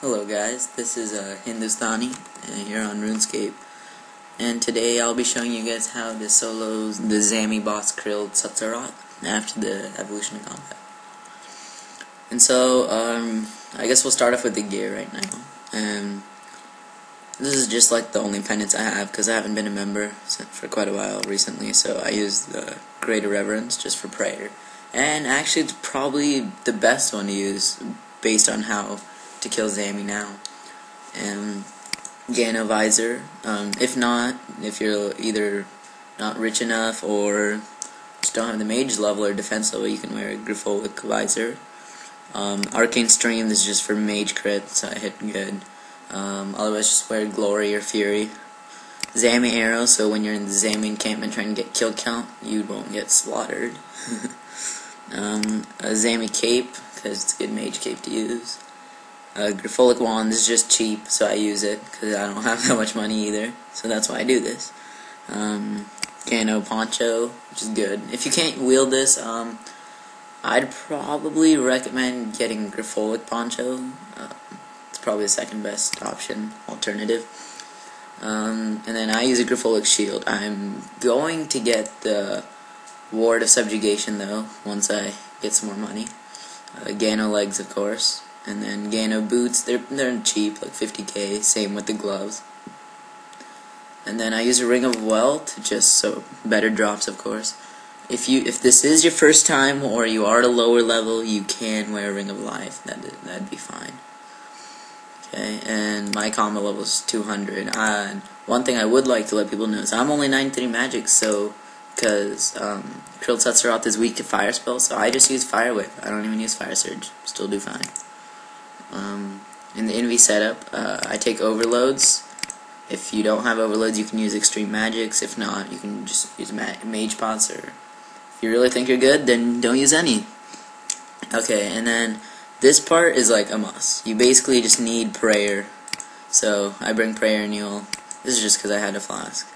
Hello guys, this is Hindustani here on RuneScape, and today I'll be showing you guys how to solo the Zammy boss Krill Tsatsarat after the evolution of combat. And so, I guess we'll start off with the gear right now. And this is just like the only pendants I have because I haven't been a member for quite a while recently, so I use the Greater Reverence just for prayer. And actually it's probably the best one to use based on how to kill Zammy now. And Gano Visor. If you're either not rich enough or just don't have the mage level or defense level, you can wear a Griffolic Visor. Arcane Stream is just for mage crit, so I hit good. Otherwise just wear Glory or Fury. Zammy Arrow, so when you're in the Zammy encampment trying to get kill count, you won't get slaughtered. A Zammy Cape, because it's a good mage cape to use. Griffolic Wand is just cheap, so I use it because I don't have that much money either, so that's why I do this. Gano Poncho, which is good. If you can't wield this, I'd probably recommend getting Griffolic Poncho. It's probably the second best alternative. And then I use a Griffolic Shield. I'm going to get the Ward of Subjugation though, once I get some more money. Gano Legs, of course. And then Gano Boots, they're cheap, like 50k, same with the gloves. And then I use a Ring of Wealth, just so better drops, of course. If this is your first time or you are at a lower level, you can wear a Ring of Life. That'd be fine. Okay, and my combo level is 200. One thing I would like to let people know is I'm only 93 magic, so because Krill Tsatsarat is weak to fire spells, so I just use Fire Whip. I don't even use Fire Surge. Still do fine. In the Envy setup, I take overloads. If you don't have overloads, you can use extreme magics. If not, you can just use mage pots, or if you really think you're good, then don't use any. Okay, and then this part is like a must. You basically just need prayer. So I bring prayer annual. This is just because I had a flask.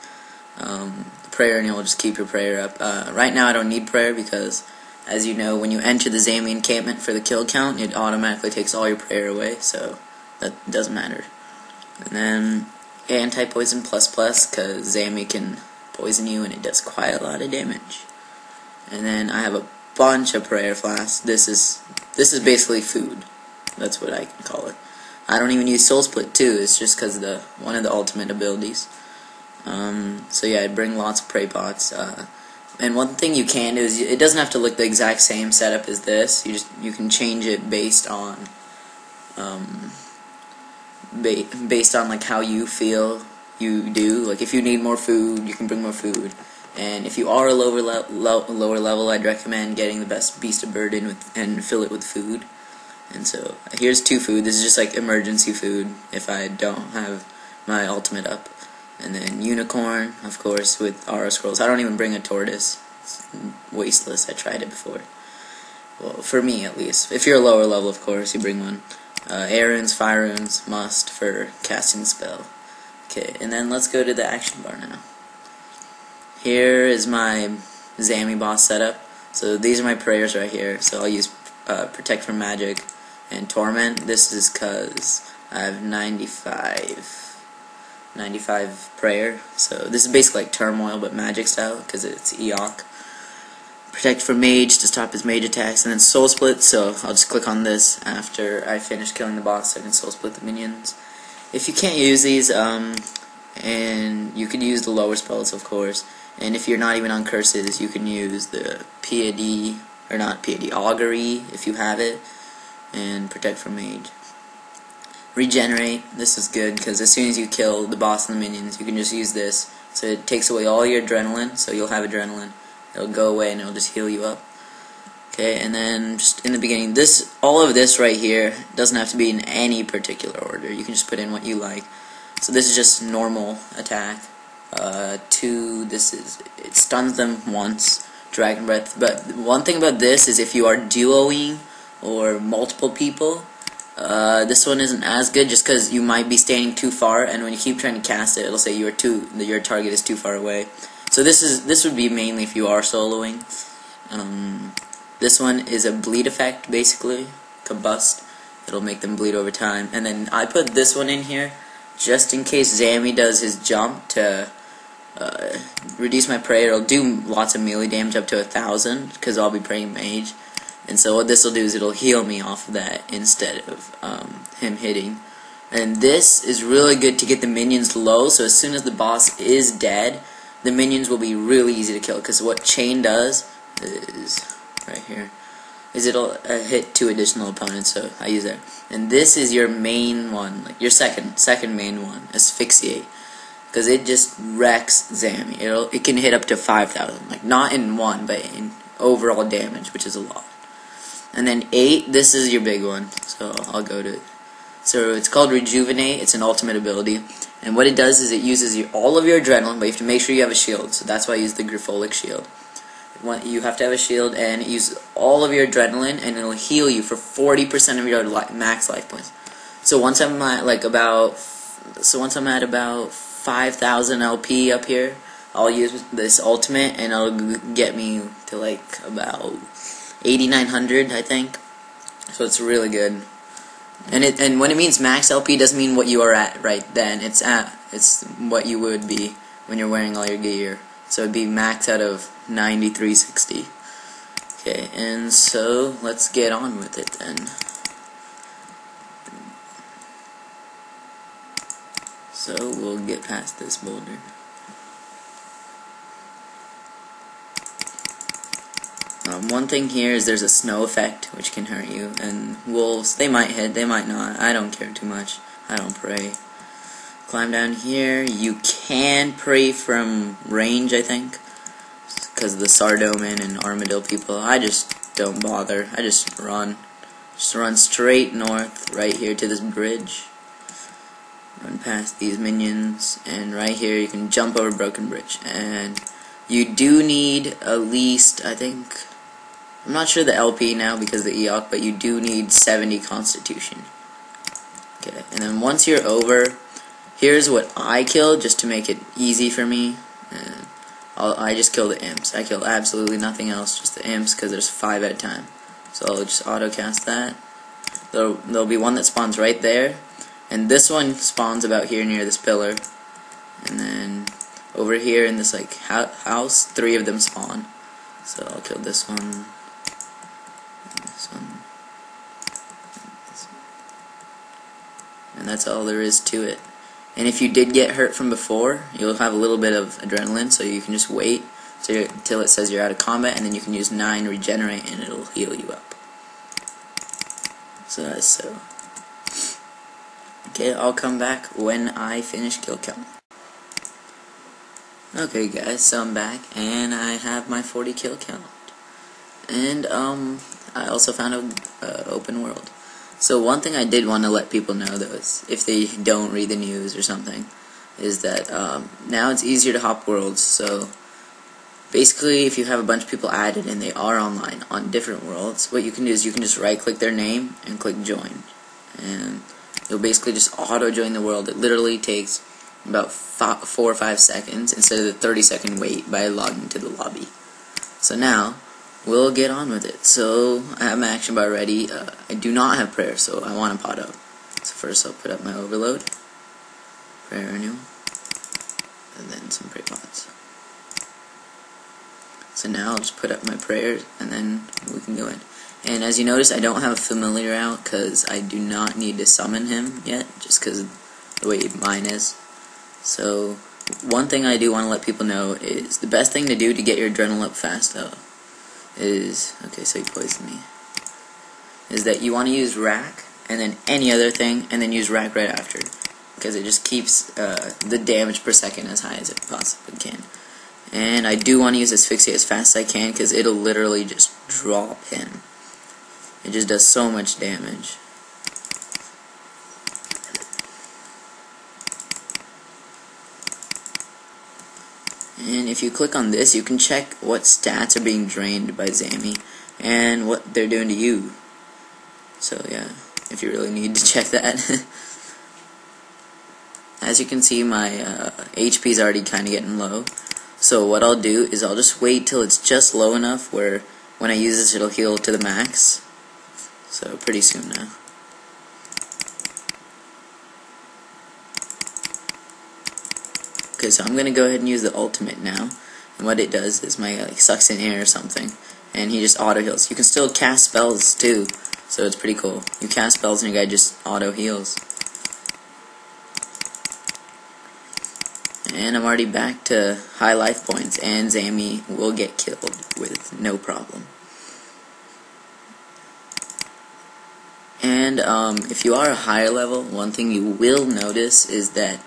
Prayer annual will just keep your prayer up. Right now I don't need prayer because, as you know, when you enter the Zammy encampment for the kill count, it automatically takes all your prayer away, so that doesn't matter. And then anti-poison plus because Zammy can poison you and it does quite a lot of damage. And then I have a bunch of prayer flasks. This is basically food. That's what I can call it. I don't even use Soul Split too. It's just because one of the ultimate abilities. So yeah, I bring lots of pray pots. And one thing you can do is it doesn't have to look the exact same setup as this. You can change it based on like how you feel you do. Like if you need more food, you can bring more food. And if you are a lower level, I'd recommend getting the best Beast of Burden and fill it with food. And so here's 2 food. This is just like emergency food if I don't have my ultimate up. And then Unicorn, of course, with Aura Scrolls. I don't even bring a Tortoise. It's wasteless. I tried it before. Well, for me at least. If you're a lower level, of course, you bring one. Air runes, fire runes, must for casting the spell. Okay, and then let's go to the action bar now. Here is my Zammy boss setup. So these are my prayers right here. So I'll use Protect from Magic and Torment. This is because I have 95 prayer. So this is basically like Turmoil but magic style because it's EOC. Protect from Mage to stop his mage attacks, and then Soul Split, so I'll just click on this after I finish killing the boss so I can Soul Split the minions. If you can't use these, and you could use the lower spells, of course, and if you're not even on curses, you can use the Piety, or not Piety, Augury, if you have it, and Protect from Mage. Regenerate, this is good, because as soon as you kill the boss and the minions, you can just use this, so it takes away all your adrenaline, so you'll have adrenaline. It'll go away and it'll just heal you up. Okay, and then just in the beginning, all of this right here doesn't have to be in any particular order. You can just put in what you like. So this is just normal attack. 2, it stuns them once, Dragon Breath. But one thing about this is if you are duoing or multiple people, this one isn't as good just because you might be standing too far, and when you keep trying to cast it, it'll say your target is too far away. So this would be mainly if you are soloing. This one is a bleed effect, basically, combust, It'll make them bleed over time. And then I put this one in here just in case Zammy does his jump to reduce my prayer. It'll do lots of melee damage up to 1,000 because I'll be praying mage. And so what this will do is it'll heal me off of that instead of him hitting. And this is really good to get the minions low, so as soon as the boss is dead, the minions will be really easy to kill. Because what chain does is, right here, is it'll hit 2 additional opponents, so I use that. And this is your main one, like your second main one, asphyxiate. Because it just wrecks Zammy. It can hit up to 5,000, like not in one, but in overall damage, which is a lot. And then 8, this is your big one, so I'll go to it. So it's called Rejuvenate. It's an ultimate ability, and what it does is it uses all of your adrenaline, but you have to make sure you have a shield. So that's why I use the Grifolic shield. You have to have a shield, and it uses all of your adrenaline, and it'll heal you for 40% of your max life points. So once I'm at about 5,000 LP up here, I'll use this ultimate, and it'll get me to like about 8,900, I think. So it's really good. And when it means max LP, doesn't mean what you are at right then. It's what you would be when you're wearing all your gear. So it'd be max out of 9360. Okay, and so let's get on with it then. So we'll get past this boulder. One thing here is there's a snow effect which can hurt you, and wolves, they might hit, they might not. I don't care too much. I don't pray. Climb down here. You can pray from range, I think, because of the Sardoman and Armadillo people. I just don't bother. I just run. Just run straight north right here to this bridge. Run past these minions, and right here you can jump over Broken Bridge. And you do need at least, I think, I'm not sure the LP now because of the EOC, but you do need 70 Constitution. Okay, and then once you're over, here's what I killed just to make it easy for me. And I just kill the imps. I kill absolutely nothing else, just the imps, because there's 5 at a time. So I'll just auto cast that. There'll be one that spawns right there, and this one spawns about here near this pillar. And then over here in this like house, 3 of them spawn. So I'll kill this one, and this one, and this one. And that's all there is to it. And if you did get hurt from before, you'll have a little bit of adrenaline, so you can just wait till it says you're out of combat, and then you can use 9 regenerate, and it'll heal you up. So that's so. Okay, I'll come back when I finish kill count. Okay guys, so I'm back, and I have my 40 kill count. And I also found an open world. So one thing I did want to let people know, though, is if they don't read the news or something, is that now it's easier to hop worlds. So basically, if you have a bunch of people added and they are online on different worlds, what you can do is you can just right-click their name and click join, and you'll basically just auto-join the world. It literally takes about 4 or 5 seconds instead of the 30-second wait by logging to the lobby. So now we'll get on with it. So I have my action bar ready. I do not have prayer, so I want to pot up. So first I'll put up my overload, prayer renewal, and then some pray pots. So now I'll just put up my prayers, and then we can go in. And as you notice, I don't have a familiar out because I do not need to summon him yet, just because of the way mine is. So one thing I do want to let people know is the best thing to do to get your adrenaline up fast, though, is, okay, so he poisoned me, is that you want to use rack, and then any other thing, and then use rack right after, because it just keeps the damage per second as high as it possibly can. And I do want to use asphyxiate as fast as I can, because it'll literally just drop him. It just does so much damage. And if you click on this, you can check what stats are being drained by Zammy and what they're doing to you. So yeah, if you really need to check that. As you can see, my HP is already kind of getting low. So what I'll do is I'll just wait till it's just low enough where when I use this it'll heal to the max. So pretty soon now. Okay, so I'm gonna go ahead and use the ultimate now, and what it does is my sucks in air or something, and he just auto heals. You can still cast spells too, so it's pretty cool. You cast spells and your guy just auto heals. And I'm already back to high life points, and Zammy will get killed with no problem. And if you are a higher level, one thing you will notice is that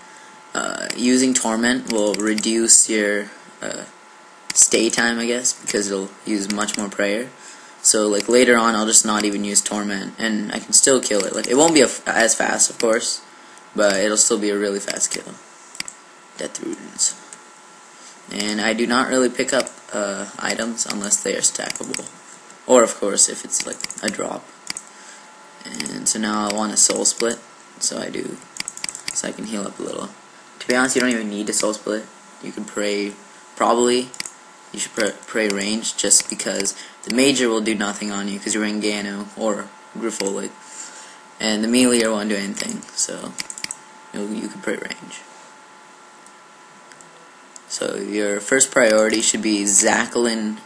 using Torment will reduce your stay time, I guess, because it'll use much more prayer. So like later on, I'll just not even use Torment, and I can still kill it. Like it won't be as fast, of course, but it'll still be a really fast kill. Death runes. And I do not really pick up items unless they are stackable, or of course if it's like a drop. And so now I want a soul split, so I do, so I can heal up a little. To be honest, you don't even need a soul split. You can pray, probably you should pray range, just because the major will do nothing on you because you're in Gano or Grifolic, and the melee won't do anything, so you can pray range. So your first priority should be Zaklin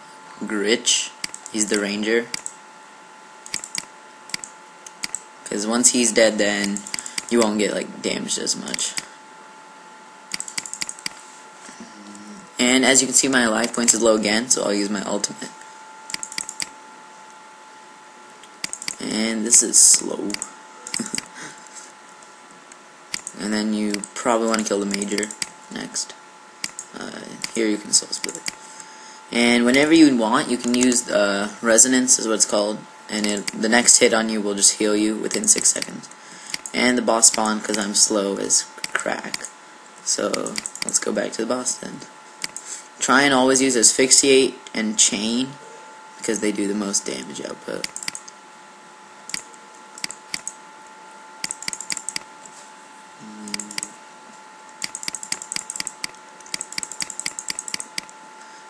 Gritch. He's the ranger. Because once he's dead, then you won't get like damaged as much. And as you can see, my life points is low again, so I'll use my ultimate. And this is slow. And then you probably want to kill the major next. Here you can soul split it. And whenever you want, you can use resonance, is what it's called, and the next hit on you will just heal you within 6 seconds. And the boss spawn, because I'm slow, is crack. So let's go back to the boss then. Try and always use asphyxiate and chain, because they do the most damage output.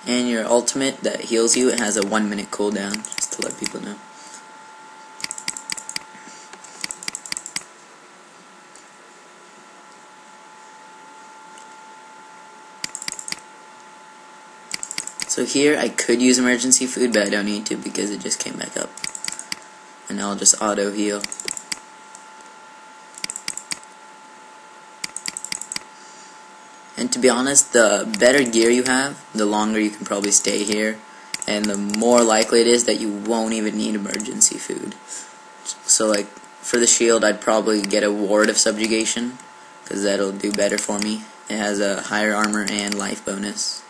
And your ultimate that heals you, it has a 1 minute cooldown, just to let people know. So here I could use emergency food, but I don't need to because it just came back up. And I'll just auto heal. And to be honest, the better gear you have, the longer you can probably stay here, and the more likely it is that you won't even need emergency food. So like, for the shield, I'd probably get a Ward of Subjugation, because that'll do better for me. It has a higher armor and life bonus.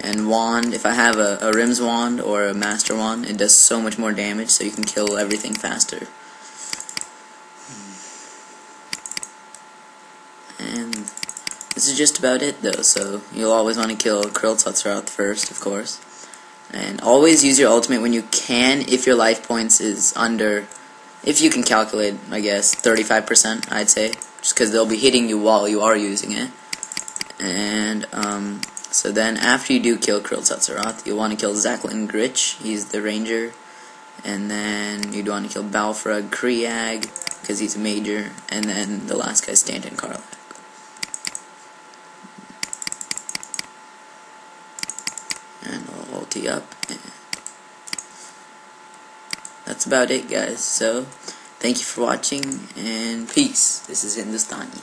And wand, if I have a Rim's wand or a Master wand, it does so much more damage, so you can kill everything faster. And this is just about it though, so you'll always want to kill Krilltutzeroth first, of course. And always use your ultimate when you can, if your life points is under, if you can calculate, I guess, 35%, I'd say. Just because they'll be hitting you while you are using it. And, so then after you do kill Krilltutzeroth, you'll want to kill Zaklin Gritch, he's the ranger. And then you'd want to kill Balfrog Kriag, because he's a major. And then the last guy's Stanton Karlak. And I'll ulti up. And that's about it, guys. So, thank you for watching, and peace. This is Hindustani.